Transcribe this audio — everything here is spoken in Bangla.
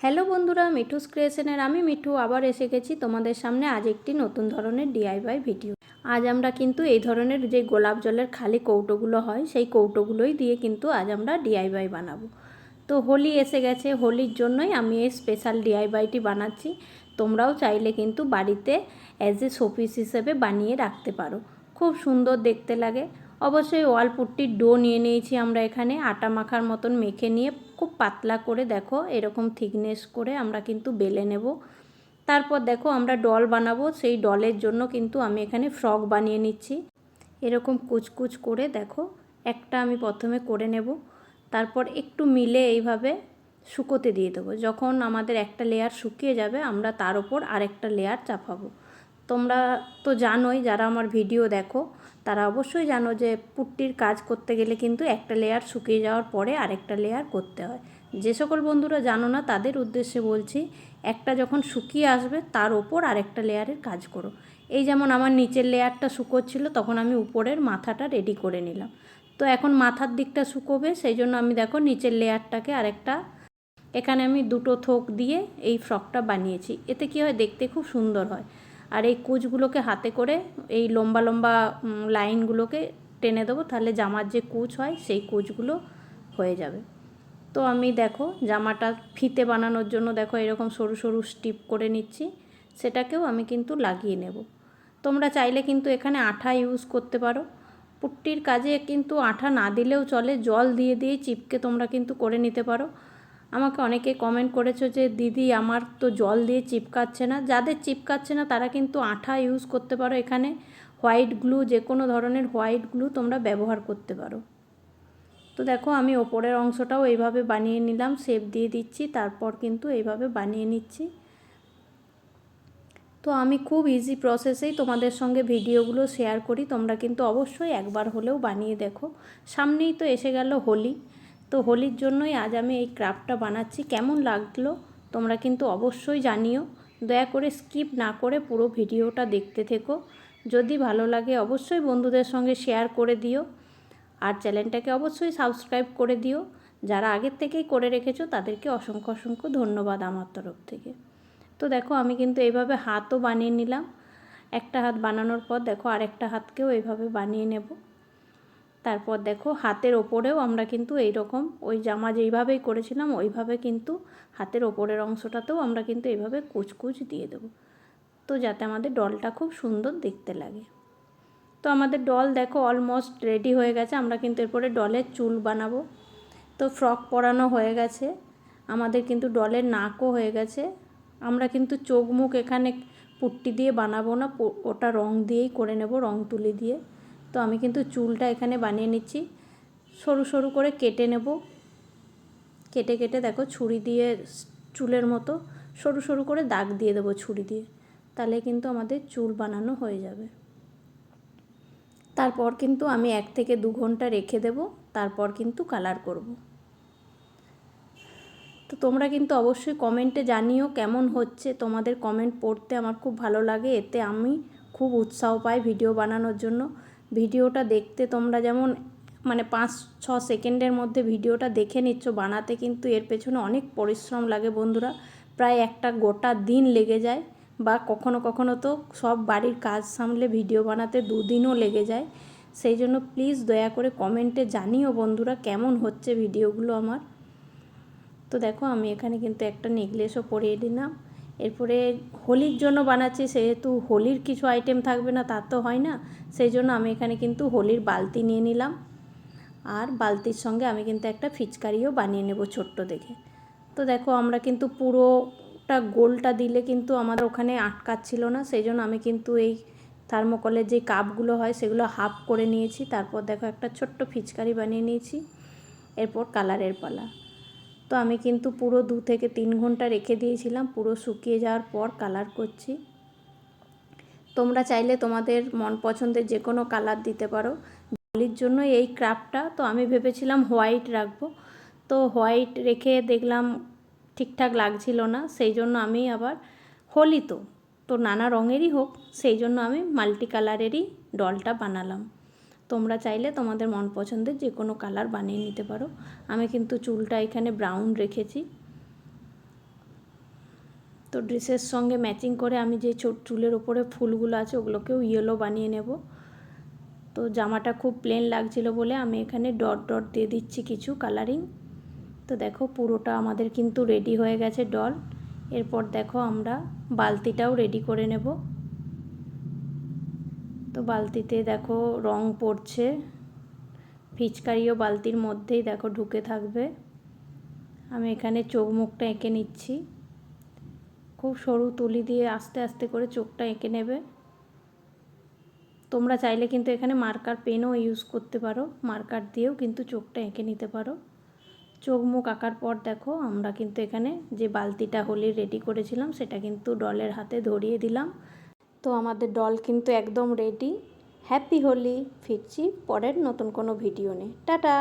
হ্যালো বন্ধুরা, মিঠুস ক্রিয়েশনের আমি মিঠু আবার এসে গেছি তোমাদের সামনে আজ একটি নতুন ধরনের ডিআইওয়াই ভিডিও। আজ আমরা কিন্তু এই ধরনের যে গোলাপ জলের খালি কৌটোগুলো হয় সেই কৌটোগুলোই দিয়ে কিন্তু আজ আমরা ডিআইওয়াই বানাবো। তো হোলি এসে গেছে, হোলির জন্যই আমি এই স্পেশাল ডিআইওয়াইটি বানাচ্ছি। তোমরাও চাইলে কিন্তু বাড়িতে অ্যাজ এ শোপিস হিসেবে বানিয়ে রাখতে পারো, খুব সুন্দর দেখতে লাগে। অবশ্যই ওয়ালপুট্টির ডো নিয়ে নিয়েছি আমরা, এখানে আটা মাখার মতন মেখে নিয়ে খুব পাতলা করে দেখো এরকম থিকনেস করে আমরা কিন্তু বেলে নেব। তারপর দেখো আমরা ডল বানাবো, সেই ডলের জন্য কিন্তু আমি এখানে ফ্রক বানিয়ে নিচ্ছি। এরকম কুচকুচ করে দেখো একটা আমি প্রথমে করে নেব, তারপর একটু মিলে এইভাবে শুকোতে দিয়ে দেবো। যখন আমাদের একটা লেয়ার শুকিয়ে যাবে আমরা তার ওপর আরেকটা লেয়ার চাপাবো। তোমরা তো জানোই, যারা আমার ভিডিও দেখো তারা অবশ্যই জানো যে পুট্টির কাজ করতে গেলে কিন্তু একটা লেয়ার শুকিয়ে যাওয়ার পরে আরেকটা লেয়ার করতে হয়। যে সকল বন্ধুরা জানো না তাদের উদ্দেশ্যে বলছি, একটা যখন শুকিয়ে আসবে তার ওপর আরেকটা লেয়ারের কাজ করো। এই যেমন আমার নিচের লেয়ারটা শুকোচ্ছিল, তখন আমি উপরের মাথাটা রেডি করে নিলাম। তো এখন মাথার দিকটা শুকোবে, সেই জন্য আমি দেখো নিচের লেয়ারটাকে আরেকটা এখানে আমি দুটো থোক দিয়ে এই ফ্রকটা বানিয়েছি। এতে কি হয়, দেখতে খুব সুন্দর হয়। আর এই কুচগুলোকে হাতে করে এই লম্বা লম্বা লাইনগুলোকে টেনে দেবো, তাহলে জামার যে কুচ হয় সেই কুচগুলো হয়ে যাবে। তো আমি দেখো জামাটা ফিতে বানানোর জন্য দেখো এরকম সরু সরু স্টিপ করে নিচ্ছি, সেটাকেও আমি কিন্তু লাগিয়ে নেব। তোমরা চাইলে কিন্তু এখানে আঠা ইউজ করতে পারো। পুট্টির কাজে কিন্তু আঠা না দিলেও চলে, জল দিয়ে দিয়ে চিপকে তোমরা কিন্তু করে নিতে পারো। আমাকে অনেকে কমেন্ট করেছো যে দিদি আমার তো জল দিয়ে চিপকাচ্ছে না। যাদের চিপকাচ্ছে না তারা কিন্তু আঠা ইউজ করতে পারো। এখানে হোয়াইট গ্লু, যে কোনো ধরনের হোয়াইট গ্লু তোমরা ব্যবহার করতে পারো। তো দেখো আমি ওপরের অংশটাও এইভাবে বানিয়ে নিলাম, শেপ দিয়ে দিচ্ছি, তারপর কিন্তু এইভাবে বানিয়ে নিচ্ছি। তো আমি খুব ইজি প্রসেসেই তোমাদের সঙ্গে ভিডিওগুলো শেয়ার করি, তোমরা কিন্তু অবশ্যই একবার হলেও বানিয়ে দেখো। সামনেই তো এসে গেল হোলি, তো হোলির জন্যই আজ আমি এই ক্রাফটটা বানাচ্ছি। কেমন লাগলো তোমরা কিন্তু অবশ্যই জানিও। দয়া করে স্কিপ না করে পুরো ভিডিওটা দেখতে থেকো। যদি ভালো লাগে অবশ্যই বন্ধুদের সঙ্গে শেয়ার করে দিও, আর চ্যানেলটাকে অবশ্যই সাবস্ক্রাইব করে দিও। যারা আগের থেকেই করে রেখেছো তাদেরকে অসংখ্য অসংখ্য ধন্যবাদ আমার তরফ থেকে। তো দেখো আমি কিন্তু এইভাবে হাতও বানিয়ে নিলাম। একটা হাত বানানোর পর দেখো আরেকটা হাতকেও এইভাবে বানিয়ে নেব। তারপর দেখো হাতের ওপরেও আমরা কিন্তু এইরকম ওই জামা যেইভাবেই করেছিলাম ওইভাবে কিন্তু হাতের ওপরের অংশটাতেও আমরা কিন্তু এইভাবে কুচকুচ দিয়ে দেবো, তো যাতে আমাদের ডলটা খুব সুন্দর দেখতে লাগে। তো আমাদের ডল দেখো অলমোস্ট রেডি হয়ে গেছে। আমরা কিন্তু এরপরে ডলের চুল বানাবো। তো ফ্রক পরানো হয়ে গেছে, আমাদের কিন্তু ডলের নাকও হয়ে গেছে। আমরা কিন্তু চোখ মুখ এখানে পুট্টি দিয়ে বানাবো না, ওটা রং দিয়েই করে নেব, রং তুলি দিয়ে। তো আমি কিন্তু চুলটা এখানে বানিয়ে নিচ্ছি, সরু সরু করে কেটে নেব। কেটে কেটে দেখো ছুরি দিয়ে চুলের মতো সরু সরু করে দাগ দিয়ে দেবো ছুরি দিয়ে, তাহলে কিন্তু আমাদের চুল বানানো হয়ে যাবে। তারপর কিন্তু আমি 1 থেকে 2 ঘন্টা রেখে দেব, তারপর কিন্তু কালার করব। তো তোমরা কিন্তু অবশ্যই কমেন্টে জানিও কেমন হচ্ছে। তোমাদের কমেন্ট পড়তে আমার খুব ভালো লাগে, এতে আমি খুব উৎসাহ পাই ভিডিও বানানোর জন্য। ভিডিওটা দেখতে তোমরা যেমন 5-6 সেকেন্ডের মধ্যে ভিডিওটা দেখে নিচ্ছ, বানাতে কিন্তু এর পেছনে অনেক পরিশ্রম লাগে বন্ধুরা। প্রায় একটা গোটা দিন লেগে যায়, বা কখনো কখনো তো সব বাড়ির কাজ সামলে ভিডিও বানাতে 2 দিনও লেগে যায়। সেই জন্য প্লিজ দয়া করে কমেন্টে জানিও বন্ধুরা কেমন হচ্ছে ভিডিওগুলো আমার। তো দেখো আমি এখানে কিন্তু একটা নেকলেসও পরিয়ে দিলাম। এরপরে হোলির জন্য বানাচ্ছি, সেহেতু হোলির কিছু আইটেম থাকবে না তা তো হয় না, সেই জন্য আমি এখানে কিন্তু হোলির বালতি নিয়ে নিলাম। আর বালতির সঙ্গে আমি কিন্তু একটা ফিচকারিও বানিয়ে নেব ছোট্ট দেখে। তো দেখো আমরা কিন্তু পুরোটা গোলটা দিলে কিন্তু আমাদের ওখানে আটকাচ্ছিল না, সেই জন্য আমি কিন্তু এই থার্মোকলের যে কাপগুলো হয় সেগুলো হাফ করে নিয়েছি। তারপর দেখো একটা ছোট্ট ফিচকারি বানিয়ে নিয়েছি। এরপর কালারের পালা। তো আমি কিন্তু পুরো 2 থেকে 3 ঘন্টা রেখে দিয়েছিলাম, পুরো শুকিয়ে যাওয়ার পর কালার করছি। তোমরা চাইলে তোমাদের মন পছন্দের যে কোনো কালার দিতে পারো। হোলির জন্য এই ক্রাফটটা তো আমি ভেবেছিলাম হোয়াইট রাখবো, তো হোয়াইট রেখে দেখলাম ঠিকঠাক লাগছিল না, সেই জন্য আমি আবার হোলি তো নানা রঙেরই হোক, সেই জন্য আমি মাল্টি কালারেরই ডলটা বানালাম। তোমরা চাইলে তোমাদের মন পছন্দের যে কোনো কালার বানিয়ে নিতে পারো। আমি কিন্তু চুলটা এখানে ব্রাউন রেখেছি। তো ড্রেসের সঙ্গে ম্যাচিং করে আমি যে চুলের ওপরে ফুলগুলো আছে ওগুলোকেও ইয়েলো বানিয়ে নেব। তো জামাটা খুব প্লেন লাগছিল বলে আমি এখানে ডট ডট দিয়ে দিচ্ছি কিছু কালারিং। তো দেখো পুরোটা আমাদের কিন্তু রেডি হয়ে গেছে ডল। এরপর দেখো আমরা বালতিটাও রেডি করে নেব। তো বালতিতে দেখো রং পড়ছে, পিচকারিও বালতির মধ্যেই দেখো ঢুকে থাকবে। আমি এখানে চোখ মুখটা এঁকে নিচ্ছি। খুব সরু তুলি দিয়ে আস্তে আস্তে করে চোখটা এঁকে নেবে। তোমরা চাইলে কিন্তু এখানে মার্কার পেনও ইউজ করতে পারো, মার্কার দিয়েও কিন্তু চোখটা এঁকে নিতে পারো। চোখ মুখ আঁকার পর দেখো আমরা কিন্তু এখানে যে বালতিটা হোলির রেডি করেছিলাম সেটা কিন্তু ডলের হাতে ধরিয়ে দিলাম। তো আমাদের ডল কিন্তু একদম রেডি। হ্যাপি হোলি। ফিরছি পরের নতুন কোনো ভিডিও নিয়ে। টাটা।